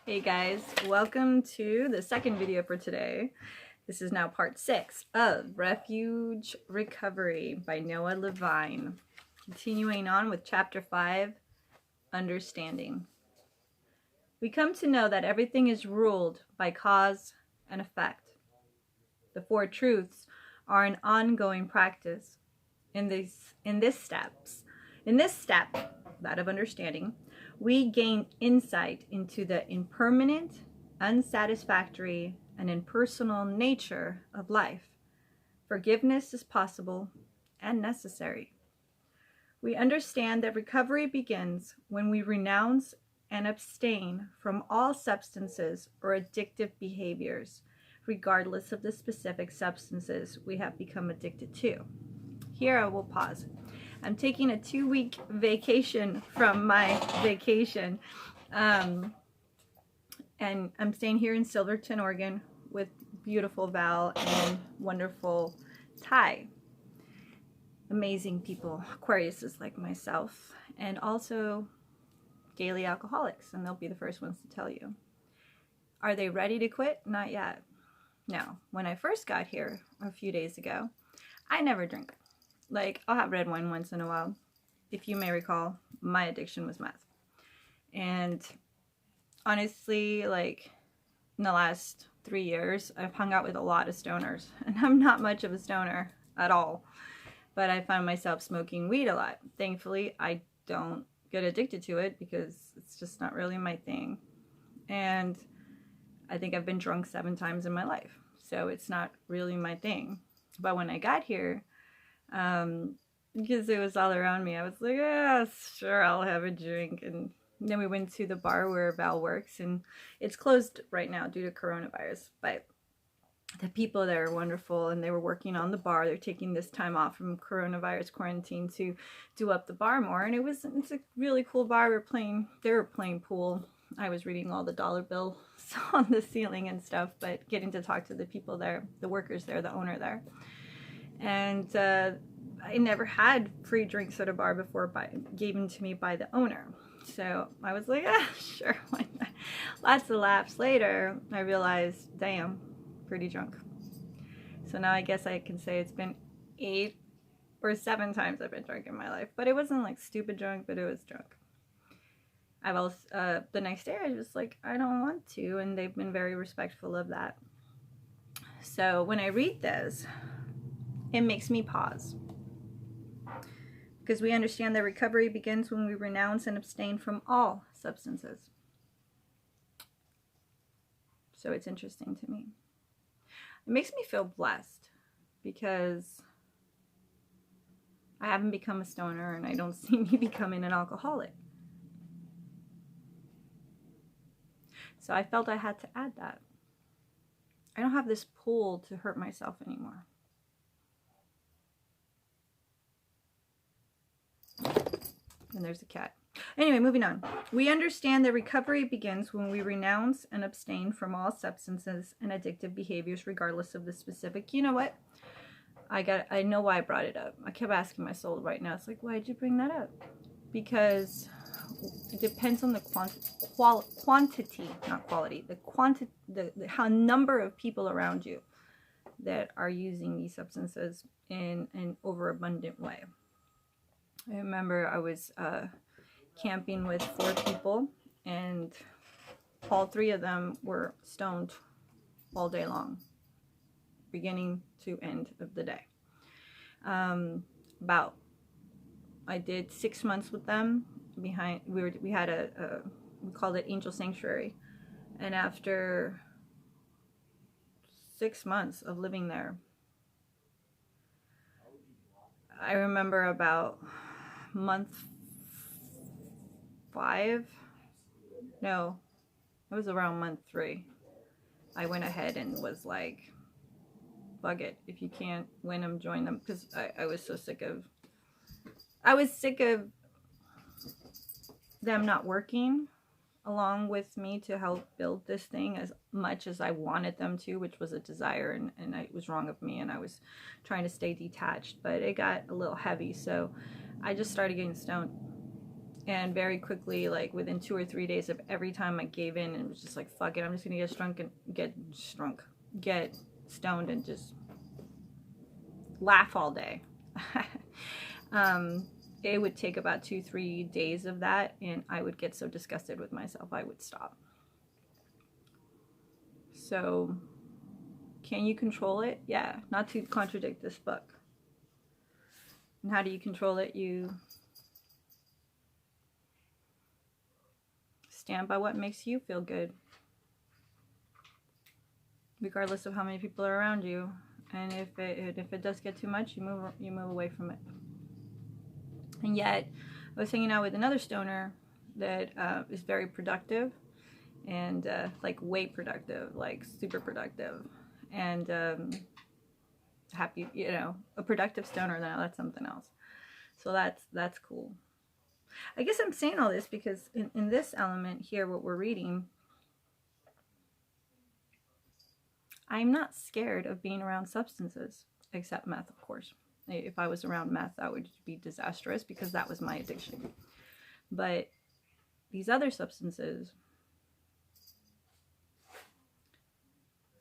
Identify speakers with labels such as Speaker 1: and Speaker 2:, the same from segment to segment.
Speaker 1: Hey guys, welcome to the second video for today. This is now part 6 of Refuge Recovery by Noah Levine. Continuing on with chapter 5, Understanding. We come to know that everything is ruled by cause and effect. The four truths are an ongoing practice. In this step, that of understanding, we gain insight into the impermanent, unsatisfactory, and impersonal nature of life. Forgiveness is possible and necessary. We understand that recovery begins when we renounce and abstain from all substances or addictive behaviors, regardless of the specific substances we have become addicted to. Here I will pause. I'm taking a 2-week vacation from my vacation, and I'm staying here in Silverton, Oregon with beautiful Val and wonderful Ty. Amazing people, Aquariuses like myself, and also daily alcoholics, and they'll be the first ones to tell you. Are they ready to quit? Not yet. Now, when I first got here a few days ago, I never drink. Like, I'll have red wine once in a while. If you may recall, my addiction was meth. And honestly, like, in the last 3 years, I've hung out with a lot of stoners. And I'm not much of a stoner at all. But I find myself smoking weed a lot. Thankfully, I don't get addicted to it because it's just not really my thing. And I think I've been drunk 7 times in my life. So it's not really my thing. But when I got here, because it was all around me, I was like, yeah, sure, I'll have a drink. And then we went to the bar where Val works, and it's closed right now due to coronavirus, but the people there are wonderful, and they were working on the bar. They're taking this time off from coronavirus quarantine to do up the bar more, and it's a really cool bar. They were playing pool. I was reading all the dollar bills on the ceiling and stuff, but getting to talk to the people there, the workers there, the owner there. And I never had free drinks at a bar before, given to me by the owner. So I was like, sure, why not? Lots of laughs later, I realized, damn, pretty drunk. So now I guess I can say it's been 8 or 7 times I've been drunk in my life. But it wasn't like stupid drunk, but it was drunk. I've also, the next day I was like, I don't want to, and they've been very respectful of that. So when I read this, it makes me pause. Because we understand that recovery begins when we renounce and abstain from all substances. So it's interesting to me. It makes me feel blessed because I haven't become a stoner, and I don't see me becoming an alcoholic. So I felt I had to add that. I don't have this pull to hurt myself anymore. And there's a cat. Anyway, moving on. We understand that recovery begins when we renounce and abstain from all substances and addictive behaviors, regardless of the specific. You know what? I know why I brought it up. I kept asking my soul right now. It's like, why did you bring that up? Because it depends on the quantity, not quality. How number of people around you that are using these substances in an overabundant way. I remember I was camping with 4 people, and all 3 of them were stoned all day long, beginning to end of the day. I did 6 months with them. We had we called it Angel Sanctuary, and after 6 months of living there, I remember about month 5, no, it was around month 3, I went ahead and was like, bug it, if you can't win them, join them, because I was so sick of them not working along with me to help build this thing as much as I wanted them to, which was a desire, and it was wrong of me, and I was trying to stay detached, but it got a little heavy, so I just started getting stoned. And very quickly, like within 2 or 3 days of every time I gave in and was just like, fuck it, I'm just gonna get stoned and just laugh all day. It would take about 2-3 days of that, and I would get so disgusted with myself I would stop. So can you control it? Yeah, not to contradict this book. And how do you control it? You stand by what makes you feel good, regardless of how many people are around you. And if it does get too much, you move away from it. And yet, I was hanging out with another stoner that is very productive, and like way productive, like super productive, and happy, you know, a productive stoner. Now that's something else. So that's cool. I guess I'm saying all this because in this element here, what we're reading, I'm not scared of being around substances, except meth, of course. If I was around meth, that would be disastrous because that was my addiction. But these other substances,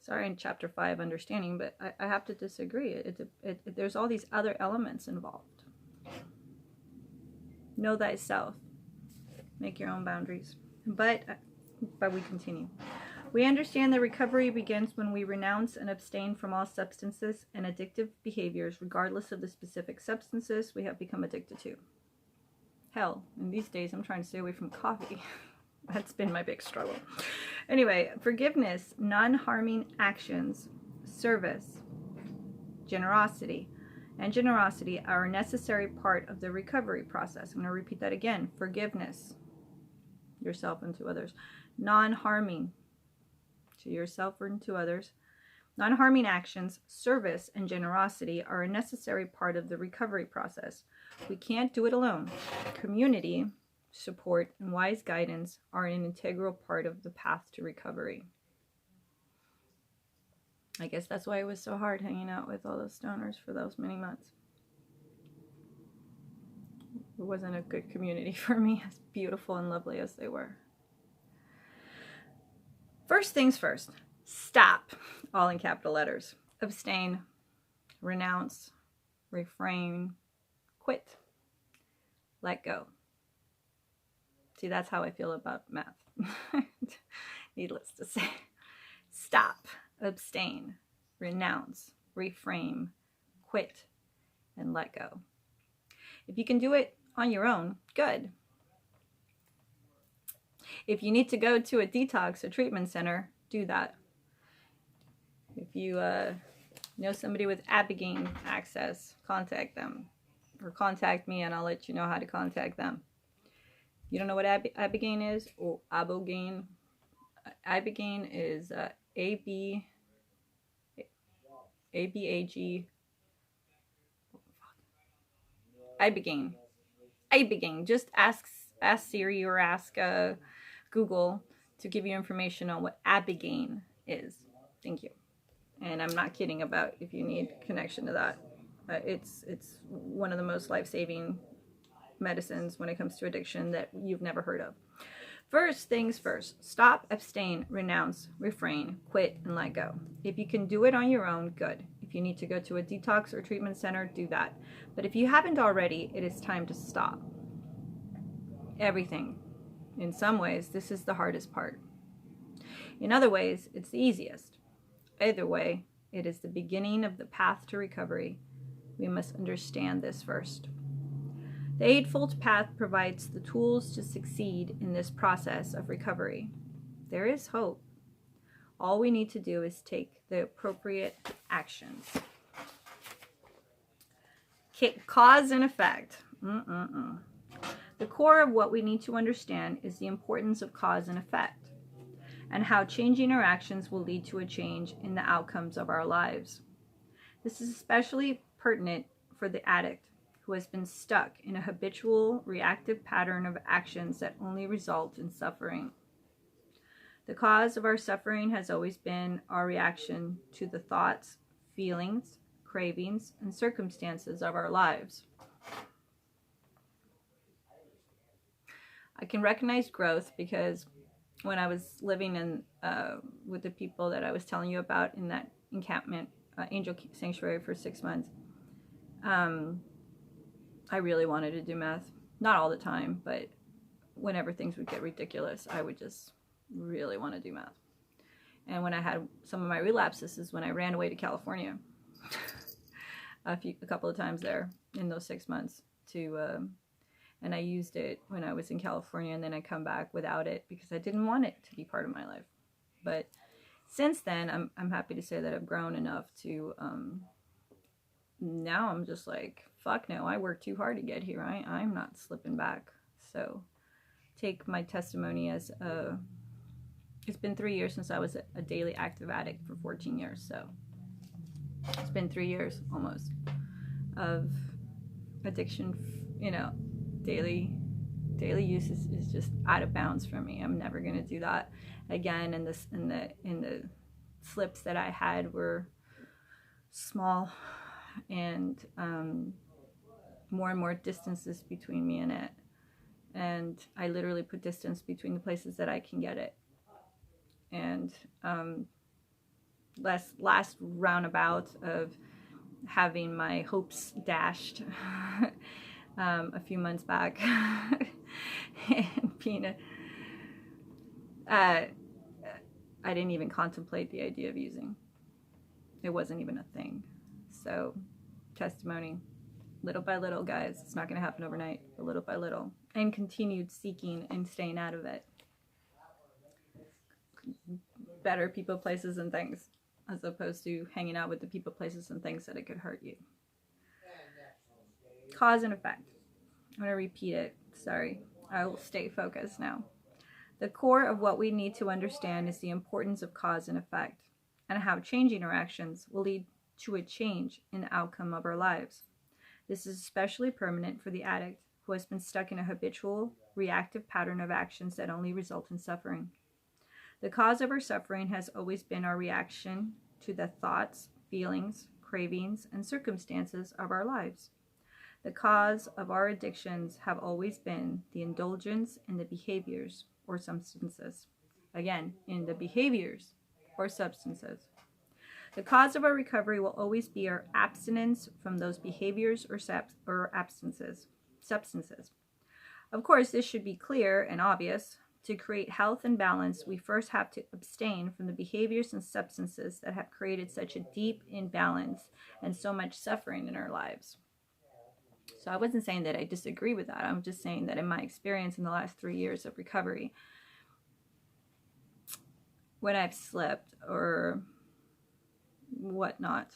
Speaker 1: sorry, in chapter 5, understanding, but I have to disagree. There's all these other elements involved. Know thyself. Make your own boundaries. But we continue. We understand that recovery begins when we renounce and abstain from all substances and addictive behaviors, regardless of the specific substances we have become addicted to. Hell, in these days, I'm trying to stay away from coffee. That's been my big struggle. Anyway, forgiveness, non-harming actions, service, generosity, and generosity are a necessary part of the recovery process. I'm going to repeat that again. Forgiveness, yourself and to others. Non-harming, to yourself and to others. Non-harming actions, service, and generosity are a necessary part of the recovery process. We can't do it alone. Community, support, and wise guidance are an integral part of the path to recovery. I guess that's why it was so hard hanging out with all those stoners for those many months. It wasn't a good community for me, as beautiful and lovely as they were. First things first, stop, all in capital letters. Abstain, renounce, refrain, quit, let go. See, that's how I feel about meth. Needless to say. Stop, abstain, renounce, refrain, quit, and let go. If you can do it on your own, good. If you need to go to a detox or treatment center, do that. If you know somebody with Abigain access, contact them. Or contact me and I'll let you know how to contact them. You don't know what Abigain is? Or Abogain? Abigain is A-B-A-G. Abigain. Just ask Siri or ask Google to give you information on what Abigain is. Thank you. And I'm not kidding about if you need connection to that. It's one of the most life-saving medicines when it comes to addiction that you've never heard of. First things first, stop, abstain, renounce, refrain, quit, and let go. If you can do it on your own, good. If you need to go to a detox or treatment center, do that. But if you haven't already, it is time to stop. Everything. In some ways, this is the hardest part. In other ways, it's the easiest. Either way, it is the beginning of the path to recovery. We must understand this first. The Eightfold Path provides the tools to succeed in this process of recovery. There is hope. All we need to do is take the appropriate actions. Cause and effect. The core of what we need to understand is the importance of cause and effect, and how changing our actions will lead to a change in the outcomes of our lives. This is especially pertinent for the addict who has been stuck in a habitual, reactive pattern of actions that only result in suffering. The cause of our suffering has always been our reaction to the thoughts, feelings, cravings, and circumstances of our lives. I can recognize growth because when I was living in with the people that I was telling you about in that encampment, Angel Sanctuary for 6 months, I really wanted to do meth. Not all the time, but whenever things would get ridiculous, I would just really want to do meth. And when I had some of my relapses is when I ran away to California a couple of times there in those 6 months and I used it when I was in California, and then I come back without it because I didn't want it to be part of my life. But since then, I'm happy to say that I've grown enough to, now I'm just like, fuck no, I worked too hard to get here. I'm not slipping back. So take my testimony as it's been 3 years since I was a daily active addict for 14 years. So it's been 3 years almost of addiction, you know. Daily use is just out of bounds for me. I'm never going to do that again. And the slips that I had were small, and more and more distances between me and it. And I literally put distance between the places that I can get it. And last roundabout of having my hopes dashed a few months back and being I didn't even contemplate the idea of using. It wasn't even a thing. So testimony, little by little, guys. It's not going to happen overnight, but little by little, and continued seeking and staying out of it. Better people, places, and things, as opposed to hanging out with the people, places, and things that it could hurt you. Cause and effect. I'm going to repeat it. Sorry. I will stay focused now. The core of what we need to understand is the importance of cause and effect, and how changing our actions will lead to a change in the outcome of our lives. This is especially permanent for the addict who has been stuck in a habitual, reactive pattern of actions that only result in suffering. The cause of our suffering has always been our reaction to the thoughts, feelings, cravings, and circumstances of our lives. The cause of our addictions have always been the indulgence in the behaviors or substances. Again, in the behaviors or substances. The cause of our recovery will always be our abstinence from those behaviors or substances. Of course, this should be clear and obvious. To create health and balance, we first have to abstain from the behaviors and substances that have created such a deep imbalance and so much suffering in our lives. So I wasn't saying that I disagree with that. I'm just saying that in my experience in the last 3 years of recovery, when I've slipped or whatnot,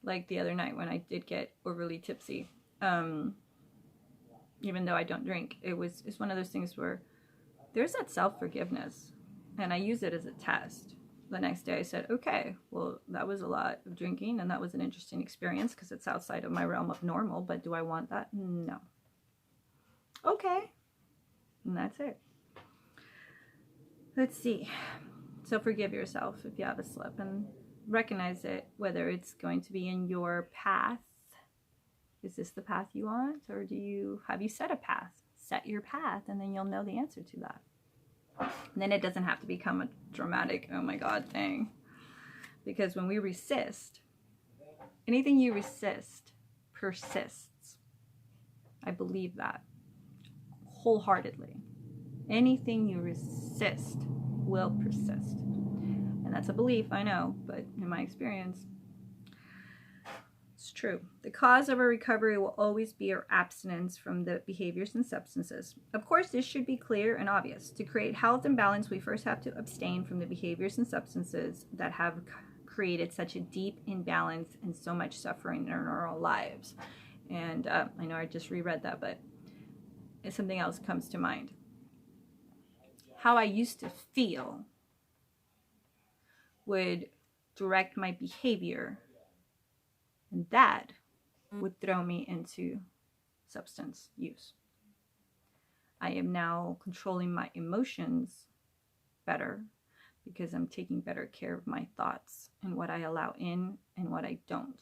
Speaker 1: like the other night when I did get overly tipsy, even though I don't drink, it's one of those things where there's that self-forgiveness, and I use it as a test. The next day I said, okay, well, that was a lot of drinking, and that was an interesting experience because it's outside of my realm of normal, but do I want that? No. Okay. And that's it. Let's see. So forgive yourself if you have a slip, and recognize it, whether it's going to be in your path. Is this the path you want, or have you set a path? Set your path, and then you'll know the answer to that. And then it doesn't have to become a dramatic, oh my God thing. Because when we resist, anything you resist persists. I believe that wholeheartedly. Anything you resist will persist. And that's a belief, I know, but in my experience, it's true. The cause of our recovery will always be our abstinence from the behaviors and substances. Of course, this should be clear and obvious. To create health and balance, we first have to abstain from the behaviors and substances that have created such a deep imbalance and so much suffering in our lives. And I know I just reread that, but something else comes to mind. How I used to feel would direct my behavior, and that would throw me into substance use. I am now controlling my emotions better because I'm taking better care of my thoughts and what I allow in and what I don't.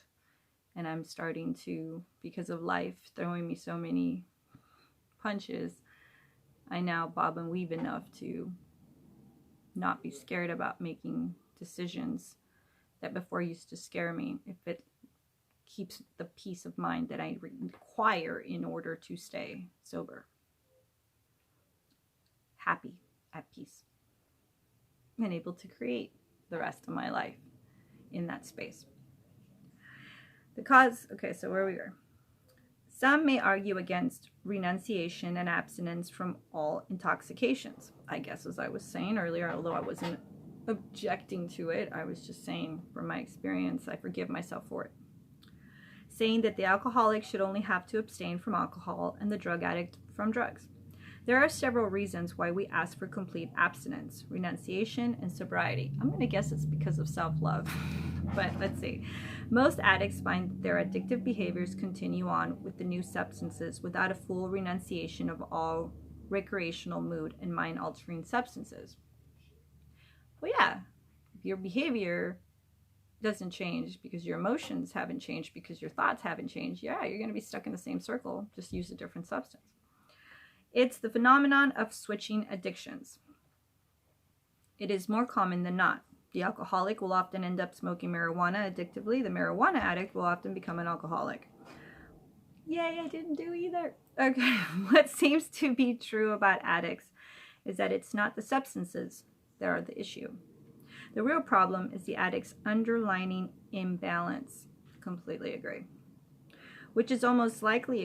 Speaker 1: And I'm starting to, because of life throwing me so many punches, I now bob and weave enough to not be scared about making decisions that before used to scare me, if it keeps the peace of mind that I require in order to stay sober. Happy, at peace, and able to create the rest of my life in that space. The cause, okay, so where we were. Some may argue against renunciation and abstinence from all intoxications. I guess, as I was saying earlier, although I wasn't objecting to it, I was just saying from my experience, I forgive myself for it. Saying that the alcoholic should only have to abstain from alcohol and the drug addict from drugs. There are several reasons why we ask for complete abstinence, renunciation, and sobriety. I'm going to guess it's because of self-love, but let's see. Most addicts find that their addictive behaviors continue on with the new substances without a full renunciation of all recreational, mood, and mind-altering substances. Well, yeah, if your behavior doesn't change because your emotions haven't changed, because your thoughts haven't changed, yeah, you're going to be stuck in the same circle, just use a different substance. It's the phenomenon of switching addictions. It is more common than not. The alcoholic will often end up smoking marijuana addictively. The marijuana addict will often become an alcoholic. Yay, I didn't do either. Okay, what seems to be true about addicts is that it's not the substances that are the issue. The real problem is the addict's underlying imbalance. Completely agree. Which is most likely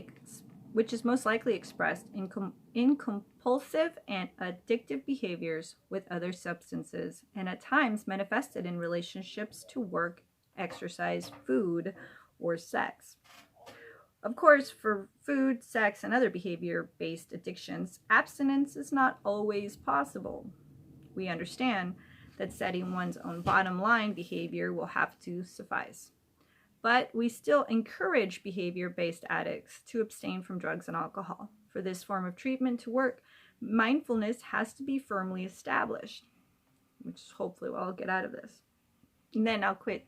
Speaker 1: expressed in compulsive and addictive behaviors with other substances, and at times manifested in relationships to work, exercise, food, or sex. Of course, for food, sex, and other behavior-based addictions, abstinence is not always possible. We understand that setting one's own bottom line behavior will have to suffice. But we still encourage behavior-based addicts to abstain from drugs and alcohol. For this form of treatment to work, mindfulness has to be firmly established, which hopefully I'll get out of this. And then I'll quit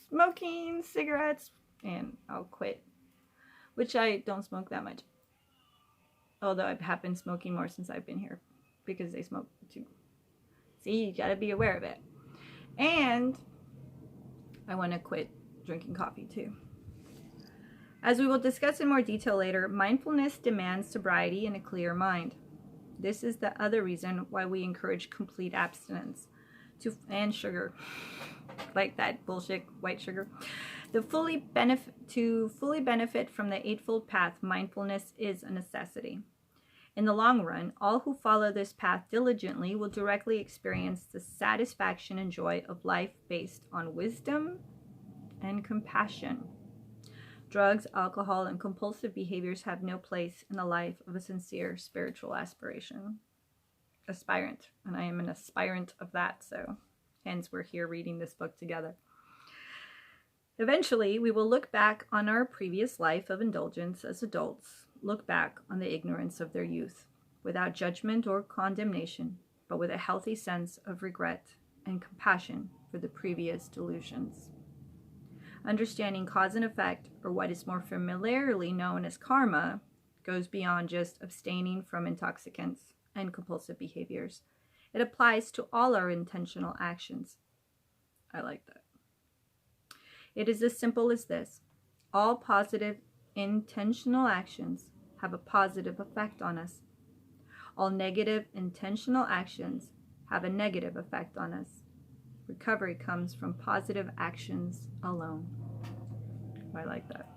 Speaker 1: smoking cigarettes, and I'll quit, which I don't smoke that much. Although I have been smoking more since I've been here, because they smoke too. See, you gotta be aware of it. And I want to quit drinking coffee too. As we will discuss in more detail later, mindfulness demands sobriety and a clear mind. This is the other reason why we encourage complete abstinence and sugar, like that bullshit white sugar. To fully benefit from the Eightfold Path, mindfulness is a necessity. In the long run, all who follow this path diligently will directly experience the satisfaction and joy of life based on wisdom and compassion. Drugs, alcohol, and compulsive behaviors have no place in the life of a sincere spiritual aspirant. And I am an aspirant of that, so hence we're here reading this book together. Eventually, we will look back on our previous life of indulgence as adults, look back on the ignorance of their youth, without judgment or condemnation, but with a healthy sense of regret and compassion for the previous delusions. Understanding cause and effect, or what is more familiarly known as karma, goes beyond just abstaining from intoxicants and compulsive behaviors. It applies to all our intentional actions. I like that. It is as simple as this. All positive intentional actions have a positive effect on us. All negative intentional actions have a negative effect on us. Recovery comes from positive actions alone. I like that.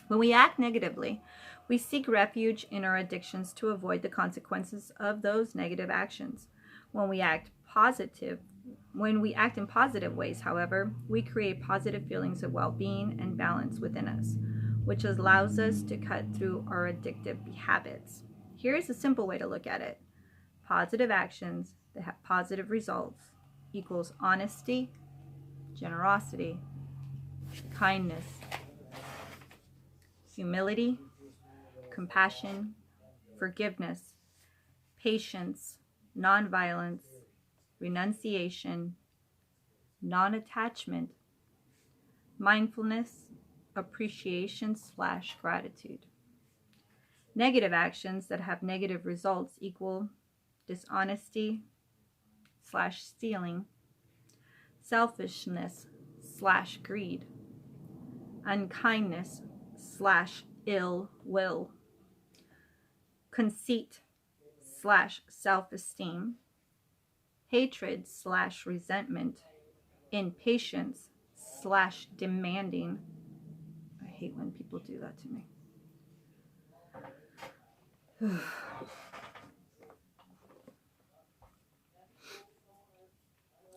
Speaker 1: When we act negatively, we seek refuge in our addictions to avoid the consequences of those negative actions. When we act in positive ways, however, we create positive feelings of well-being and balance within us, which allows us to cut through our addictive habits. Here's a simple way to look at it. Positive actions that have positive results equals honesty, generosity, kindness, humility, compassion, forgiveness, patience, nonviolence, renunciation, non-attachment, mindfulness, appreciation / gratitude. Negative actions that have negative results equal dishonesty / stealing, selfishness / greed, unkindness / ill will, conceit / self-esteem, hatred / resentment, impatience / demanding. I hate when people do that to me.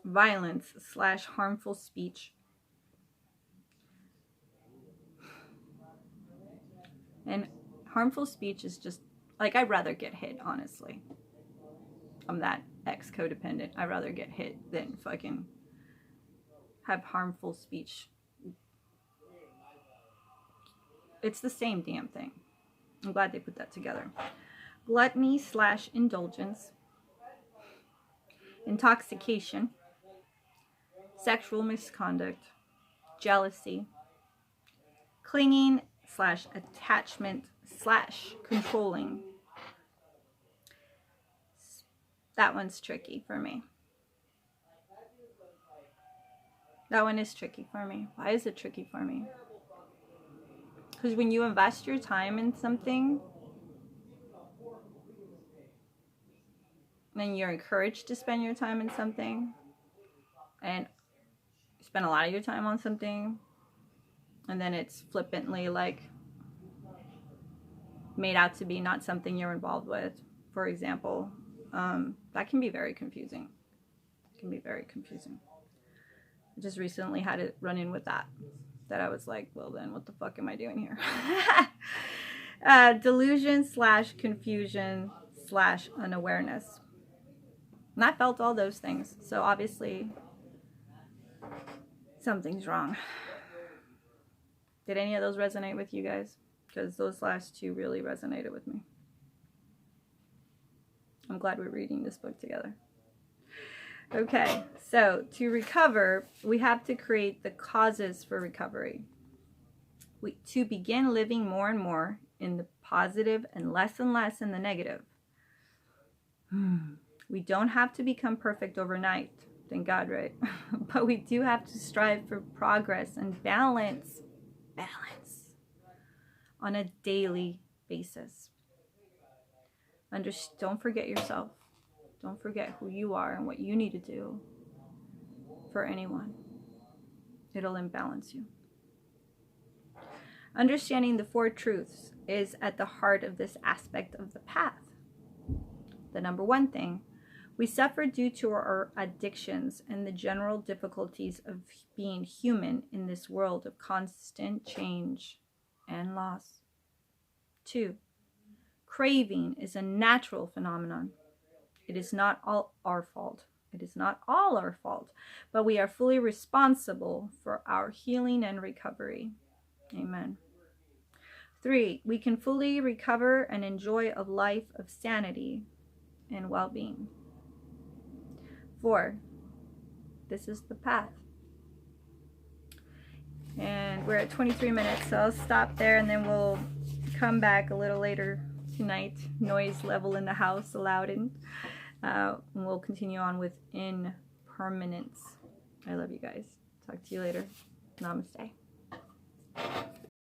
Speaker 1: Violence / harmful speech, and harmful speech is just like, I'd rather get hit, honestly. I'm that ex-codependent. I'd rather get hit than fucking have harmful speech. It's the same damn thing. I'm glad they put that together. Gluttony / indulgence, intoxication, sexual misconduct, jealousy, clinging / attachment / controlling. That one's tricky for me. That one is tricky for me. Why is it tricky for me? Because when you invest your time in something, then you're encouraged to spend your time in something, and you spend a lot of your time on something, and then it's flippantly like made out to be not something you're involved with, for example, that can be very confusing. It can be very confusing. I just recently had to run in with that I was like, well then what the fuck am I doing here? Delusion / confusion / unawareness. And I felt all those things, so obviously something's wrong. Did any of those resonate with you guys? Because those last two really resonated with me. I'm glad we're reading this book together. Okay, so to recover, we have to create the causes for recovery. To begin living more and more in the positive and less in the negative. We don't have to become perfect overnight, thank God, right? But we do have to strive for progress and balance on a daily basis. Don't forget yourself. Don't forget who you are and what you need to do for anyone. It'll imbalance you. Understanding the four truths is at the heart of this aspect of the path. The number one thing, we suffer due to our addictions and the general difficulties of being human in this world of constant change and loss. 2, craving is a natural phenomenon. It is not all our fault. It is not all our fault, but we are fully responsible for our healing and recovery. Amen. 3, we can fully recover and enjoy a life of sanity and well-being. 4, this is the path. And we're at 23 minutes, so I'll stop there and then we'll come back a little later tonight. Noise level in the house allowed in. And we'll continue on with impermanence. I love you guys. Talk to you later. Namaste.